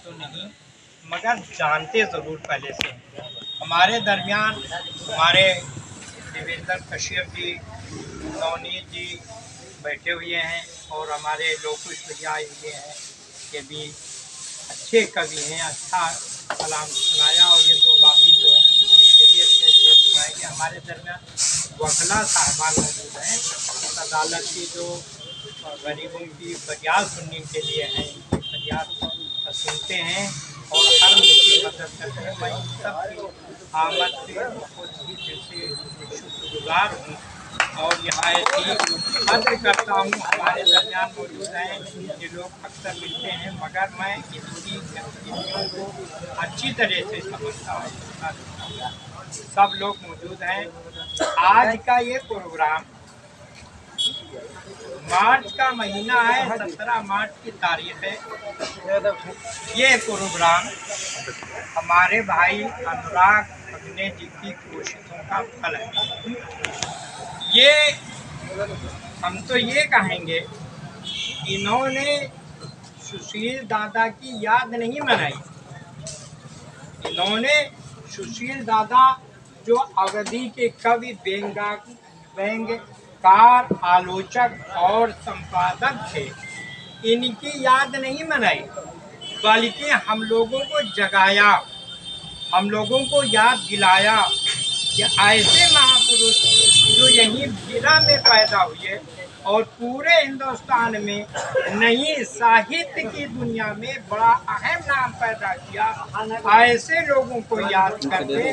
तो नहीं, मगर जानते ज़रूर पहले से। हमारे दरमियान हमारे देवेंद्र कश्यप जी, नवनीत जी बैठे हुए हैं और हमारे लोकुश भैया आए हुए हैं। ये भी अच्छे कवि हैं, अच्छा कलाम सुनाया और ये दो बाकी जो है ये भी अच्छे से सुनाएंगे। हमारे दरमियान वकला साहबान मौजूद हैं, अदालत की जो गरीबों की फरियाद सुनने के लिए हैं, इनकी फरियाद सुनते हैं और हर उनकी मदद करते हैं। मैं इन सब की आमद से बहुत ही दिल से शुक्रगुजार हूँ और यहाँ ऐसी अर्ज करता हूँ। हमारे दरमियान मौजूद हैं, ये लोग अक्सर मिलते हैं मगर मैं इनकी गतिविधियों को अच्छी तरह से समझता हूँ। सब लोग मौजूद हैं। आज का ये प्रोग्राम मार्च का महीना है, 17 मार्च की तारीख है। ये प्रोग्राम हमारे भाई अनुराग अग्ने जी की कोशिशों का फल है। ये हम तो ये कहेंगे, इन्होंने सुशील दादा की याद नहीं मनाई। इन्होंने सुशील दादा जो अवधि के कवि, व्यंग्यकार, आलोचक और संपादक थे, इनकी याद नहीं मनाई, बल्कि हम लोगों को जगाया, हम लोगों को याद दिलाया कि ऐसे महापुरुष जो यहीं जिला में पैदा हुए और पूरे हिंदुस्तान में नहीं साहित्य की दुनिया में बड़ा अहम नाम पैदा किया, ऐसे लोगों को याद करके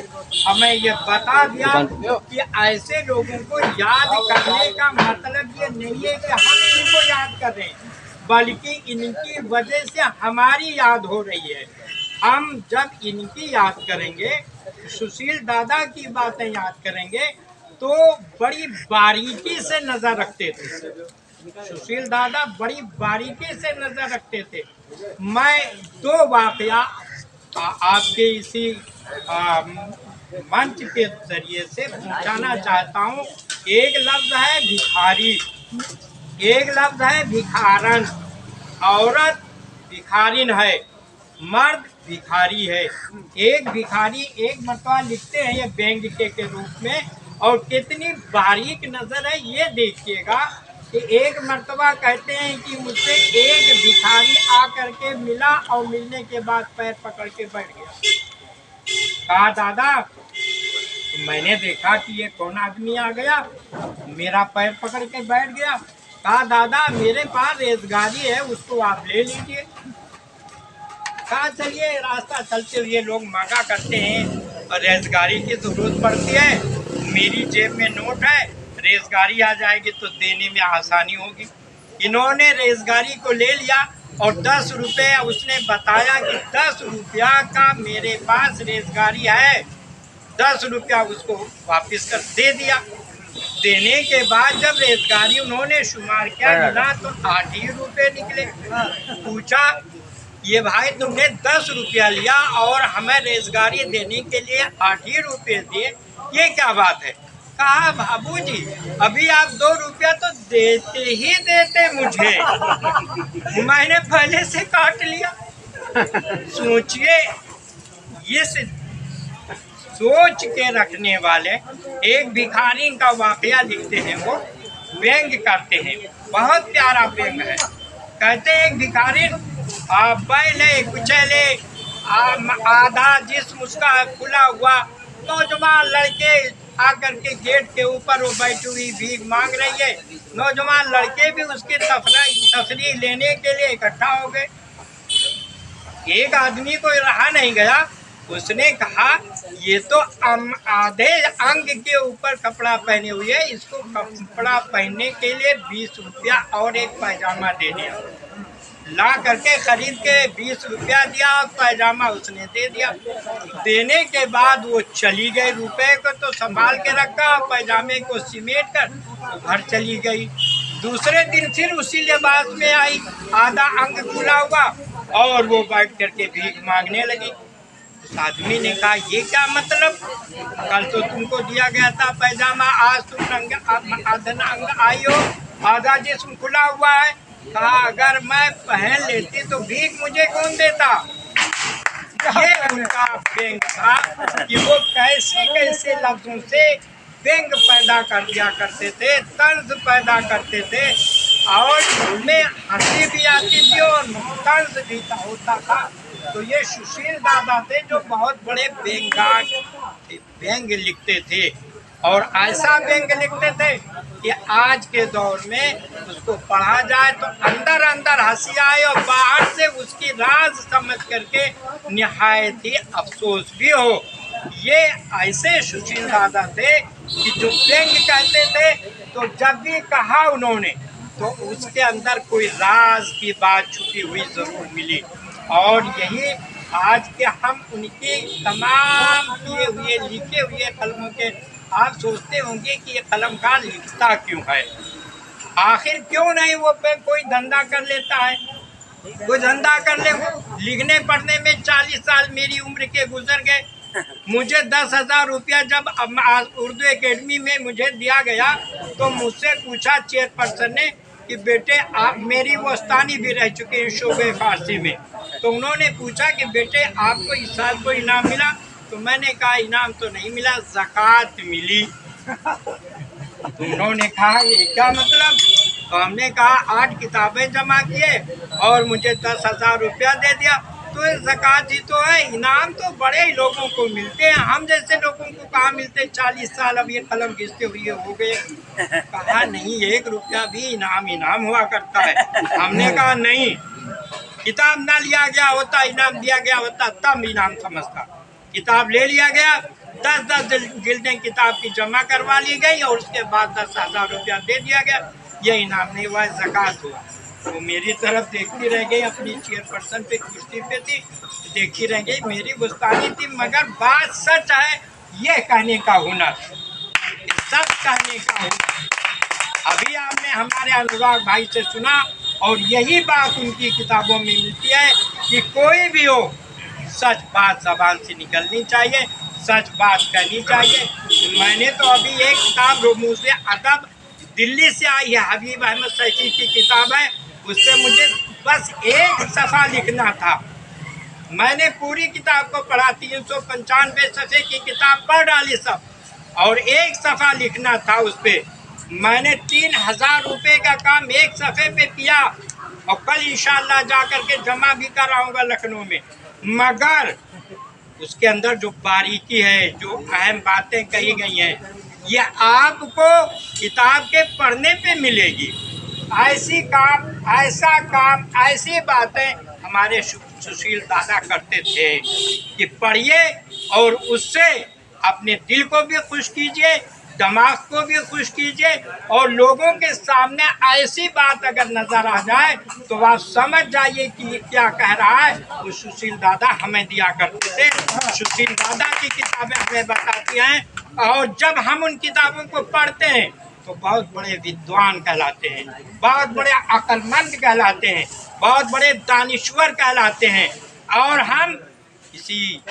हमें ये बता दिया कि ऐसे लोगों को याद करने का मतलब ये नहीं है कि हम इनको याद कर रहे हैं, बल्कि इनकी वजह से हमारी याद हो रही है। हम जब इनकी याद करेंगे, सुशील दादा की बातें याद करेंगे, तो बड़ी बारीकी से नजर रखते थे। सुशील दादा बड़ी बारीकी से नजर रखते थे। मैं दो वाकया आपके इसी मंच के जरिए से पहुंचाना चाहता हूं। एक लफ्ज है भिखारी, एक लफ्ज है भिखारन। औरत भिखारिन है, मर्द भिखारी है। एक भिखारी एक मरतबा लिखते हैं ये व्यंग्य के रूप में, और कितनी बारीक नजर है ये देखिएगा कि एक मरतबा कहते हैं कि मुझसे एक भिखारी आकर के मिला और मिलने के बाद पैर पकड़ के बैठ गया। कहा दादा, तो मैंने देखा कि ये कौन आदमी आ गया, मेरा पैर पकड़ के बैठ गया। कहा दादा, मेरे पास रेजगारी है, उसको आप ले लीजिए। कहा चलिए, रास्ता चलते हुए लोग मांगा करते हैं और रेजगारी की जरूरत पड़ती है, मेरी जेब में नोट है, रेजगारी आ जाएगी तो देने में आसानी होगी। इन्होंने रेजगारी को ले लिया और 10 रुपये, उसने बताया कि 10 रुपया का मेरे पास रेजगारी है, 10 रुपया उसको वापस कर दे दिया। देने के बाद जब रेजगारी उन्होंने शुमार किया, मिला तो 8 ही रुपये निकले। पूछा, ये भाई तुमने 10 रुपया लिया और हमें रेजगारी देने के लिए 8 ही रुपये दिए, ये क्या बात है? कहा बाबूजी, अभी आप 2 रुपया तो देते ही देते मुझे, मैंने पहले से काट लिया। सोचिए, ये सोच के रखने वाले एक भिखारी का वाकया लिखते हैं, वो व्यंग्य करते हैं, बहुत प्यारा व्यंग्य है। कहते हैं एक भिखारी बैले कुचले आधा जिस्म उसका खुला हुआ, नौजवान लड़के आकर के गेट के ऊपर वो बैठी हुई भीख मांग रही है। नौजवान लड़के भी उसकी तफरीह लेने के लिए इकट्ठा हो गए। एक आदमी को रहा नहीं गया, उसने कहा ये तो आधे अंग के ऊपर कपड़ा पहने हुए है, इसको कपड़ा पहनने के लिए 20 रुपया और एक पैजामा दे दिया। ला करके खरीद के 20 रुपया दिया और पैजामा उसने दे दिया। देने के बाद वो चली गई, रुपए को तो संभाल के रखा, पैजामे को सिमेट कर घर चली गई। दूसरे दिन फिर उसी लिबास में आई, आधा अंग खुला हुआ, और वो बैठ करके भीख मांगने लगी। उस आदमी ने कहा ये क्या मतलब, कल तो तुमको दिया गया था पैजामा, आज तुम आधा अंग आई हो, आधा जिस्म खुला हुआ है। कहा अगर मैं पहन लेती तो भीख मुझे कौन देता, उनका व्यंग था कि वो कैसे कैसे लफ्जों से व्यंग पैदा कर दिया करते थे, तर्ज पैदा करते थे और उनमें हंसी भी आती थी और तर्ज भी होता था। तो ये सुशील दादा थे जो बहुत बड़े व्यंग लिखते थे और ऐसा व्यंग लिखते थे कि आज के दौर में उसको पढ़ा जाए तो अंदर अंदर हंसी आए और बाहर से उसकी राज समझ करके निहायत ही अफसोस भी हो। ये ऐसे सुशील दादा थे कि जो व्यंग कहते थे तो जब भी कहा उन्होंने तो उसके अंदर कोई राज की बात छुपी हुई जरूर मिली। और यही आज के हम उनके तमाम किए हुए लिखे हुए कलमों के आप सोचते होंगे कि ये कलमकार लिखता क्यों है, आखिर क्यों नहीं वो पे कोई धंधा कर लेता है, कोई धंधा कर ले। लिखने पढ़ने में 40 साल मेरी उम्र के गुजर गए। मुझे 10,000 रुपया जब उर्दू एकेडमी में मुझे दिया गया तो मुझसे पूछा चेयरपर्सन ने कि बेटे आप, मेरी वस्तानी भी रह चुके हैं शोबे फारसी में, तो उन्होंने पूछा कि बेटे आपको इस साल कोई इनाम मिला? तो मैंने कहा इनाम तो नहीं मिला, ज़कात मिली। तो उन्होंने कहा ये क्या मतलब? तो हमने कहा 8 किताबें जमा किए और मुझे 10,000 रुपया दे दिया, तो ये ज़कात ही तो है। इनाम तो बड़े ही लोगों को मिलते हैं, हम जैसे लोगों को कहाँ मिलते? 40 साल अब ये कलम घिसते हुए हो गए। कहा नहीं, 1 रुपया भी इनाम हुआ करता है। हमने कहा नहीं, किताब ना लिया गया होता, इनाम दिया गया होता तब इनाम समझता। किताब ले लिया गया, 10-10 गिल्डें किताब की जमा करवा ली गई और उसके बाद 10,000 रुपया दे दिया गया। ये इनाम नहीं हुआ, ज़कात हुआ। वो मेरी तरफ देखती रह गई, अपनी चेयरपर्सन पे कुर्सी पे थी, देखती रह गई, मेरी गुस्तानी थी, मगर बात सच है। ये कहने का हुनर, सब कहने का हुनर अभी आपने हमारे अनुराग भाई से सुना और यही बात उनकी किताबों में मिलती है कि कोई भी हो सच बात जबान से निकलनी चाहिए, सच बात कहनी चाहिए। मैंने तो अभी एक किताब रमूज़ अदब दिल्ली से आई है, हबीब अहमद सैफी की किताब है, उससे मुझे बस 1 सफ़ा लिखना था। मैंने पूरी किताब को पढ़ा, 395 सफ़े की किताब पढ़ डाली सब, और 1 सफ़ा लिखना था उस पर। मैंने 3,000 रुपये का काम 1 सफ़े पे किया और कल इंशाअल्लाह जा कर के जमा भी कराऊंगा लखनऊ में। मगर उसके अंदर जो बारीकी है, जो अहम बातें कही गई हैं, ये आपको किताब के पढ़ने पे मिलेगी। ऐसा काम ऐसी बातें हमारे सुशील दादा करते थे कि पढ़िए और उससे अपने दिल को भी खुश कीजिए, दिमाग को भी खुश कीजिए, और लोगों के सामने ऐसी बात अगर नजर आ जाए तो आप समझ जाइए कि ये क्या कह रहा है। वो सुशील दादा हमें दिया करते थे। सुशील दादा की किताबें हमें बताती हैं और जब हम उन किताबों को पढ़ते हैं तो बहुत बड़े विद्वान कहलाते हैं, बहुत बड़े अक्लमंद कहलाते हैं, बहुत बड़े दानिश्वर कहलाते हैं। और हम किसी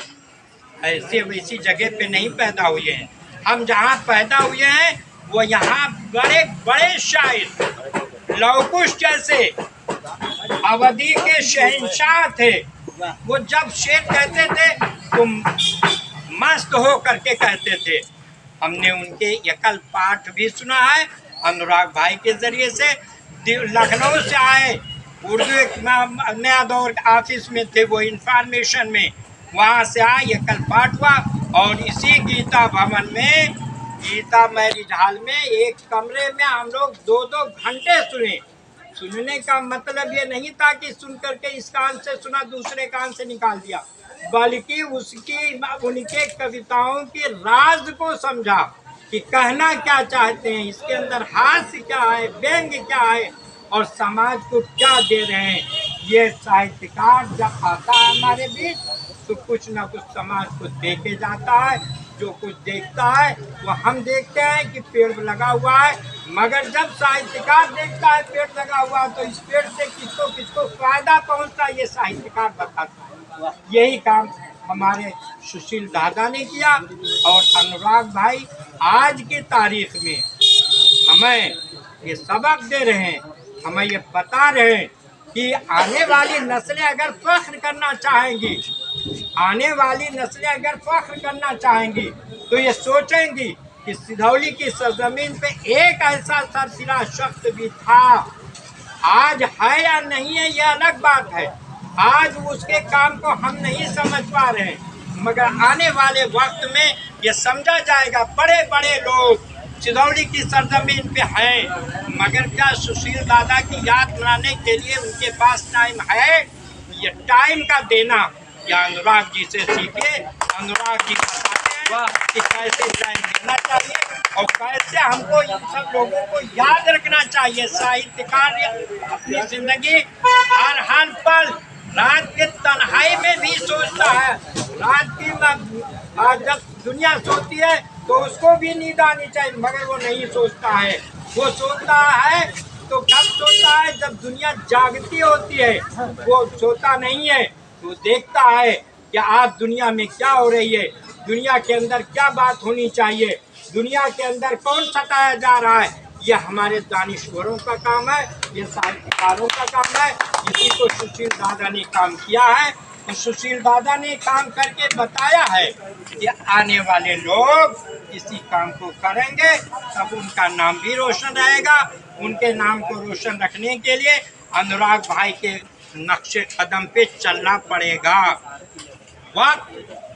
ऐसे वैसी जगह पे नहीं पैदा हुए हैं, हम जहाँ पैदा हुए हैं वो यहाँ बड़े बड़े शायर लवकुश जैसे अवधि के शहंशाह थे। वो जब शेर कहते थे तो मस्त हो करके कहते थे। हमने उनके यकल पाठ भी सुना है अनुराग भाई के जरिए से। लखनऊ से आए, उर्दू नया दौर ऑफिस में थे वो, इंफॉर्मेशन में, वहाँ से आए, यकल पाठ हुआ और इसी गीता भवन में, गीता मैरिज हॉल में, एक कमरे में हम लोग 2-2 घंटे सुने। सुनने का मतलब ये नहीं था कि सुन करके इस कान से सुना दूसरे कान से निकाल दिया, बल्कि उनके कविताओं के राज को समझा कि कहना क्या चाहते हैं, इसके अंदर हास्य क्या है, व्यंग क्या है और समाज को क्या दे रहे हैं। ये साहित्यकार जब आता है हमारे बीच तो कुछ ना कुछ समाज को दे के जाता है। जो कुछ देखता है वो हम देखते हैं कि पेड़ लगा हुआ है, मगर जब साहित्यकार देखता है पेड़ लगा हुआ तो इस पेड़ से किसको किसको फायदा पहुंचता है ये साहित्यकार बताता है। यही काम हमारे सुशील दादा ने किया और अनुराग भाई आज की तारीख में हमें ये सबक दे रहे हैं, हमें ये बता रहे हैं कि आने वाली नस्लें अगर फख्र करना चाहेंगी, आने वाली नस्लें अगर फख्र करना चाहेंगी तो ये सोचेंगी कि सिधौली की सरजमीन पे एक ऐसा सरसिरा शख्स भी था। आज है या नहीं है ये अलग बात है, आज उसके काम को हम नहीं समझ पा रहे हैं, मगर आने वाले वक्त में ये समझा जाएगा। बड़े बड़े लोग सिधौली की सरजमीन पे हैं, मगर क्या सुशील दादा की याद मनाने के लिए उनके पास टाइम है? ये टाइम का देना या अनुराग जी से सीखे। अनुराग जी बताते हैं कि कैसे टाइम देना चाहिए और कैसे हमको इन सब लोगों को याद रखना चाहिए। साहित्यकार अपनी जिंदगी हर पल रात के तन्हाई में भी सोचता है। रात की जब दुनिया सोती है तो उसको भी नींद आनी चाहिए, मगर वो नहीं सोचता है। वो सोता है तो कब सोता है? जब दुनिया जागती होती है। वो सोता नहीं है, वो देखता है कि आज दुनिया में क्या हो रही है, दुनिया के अंदर क्या बात होनी चाहिए, दुनिया के अंदर कौन सताया जा रहा है। ये हमारे दानिश्वरों का काम है, ये साहित्यकारों का काम है। इसी को सुशील दादा ने काम किया है। तो सुशील दादा ने काम करके बताया है कि आने वाले लोग इसी काम को करेंगे, तब उनका नाम भी रोशन रहेगा। उनके नाम को रोशन रखने के लिए अनुराग भाई के नक्शे कदम पे चलना पड़ेगा। वक्त